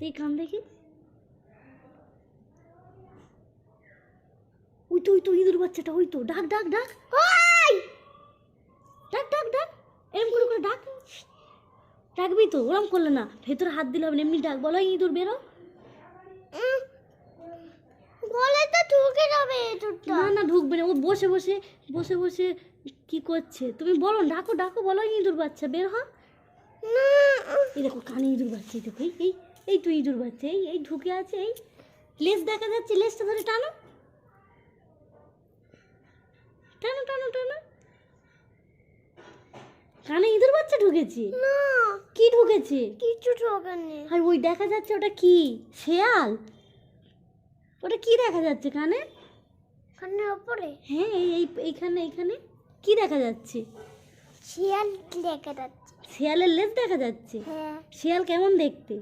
এই কান দেখি। ওই তো ইঁদুর বাচ্চাটা, ওই তো ডাক ডাক ডাক, ওই ডাক ডাক ডাক, এরম করে করে ডাক। ডাকবি তো, ওরম করলে না, ভেতরে হাত দিলে হবে না, এমনি ডাক, বলো ইঁদুর বেরো। বলে তো ঢুকে যাবে ইঁদুরটা। না না ঢুকবে না, ও বসে বসে বসে বসে কি করছে, তুমি বলো, ডাকো ডাকো, বলো ইঁদুর বাচ্চা বের হ। না এই দেখো কানে ইঁদুর বাচ্চা, এই দেখো, এই এই তো ইঁদুর বাচ্চা, এই এই ঢুকে আছে, এই লেজ দেখা যাচ্ছে, লেজটা ধরে টানো টানো টানো টানো। কানে ইঁদুর বাচ্চা ঢুকেছে? না কি ঢুকেছে? কিছু ঢোকেনি। আর ওই দেখা যাচ্ছে, ওটা কি শেয়াল? ওটা কি দেখা যাচ্ছে কানে? কানের উপরে হ্যাঁ এইখানে এইখানে কি দেখা যাচ্ছে? শিয়াল দেখা যাচ্ছে। শেয়ালের লেজ দেখা যাচ্ছে? হ্যাঁ শেয়াল কেমন দেখতে?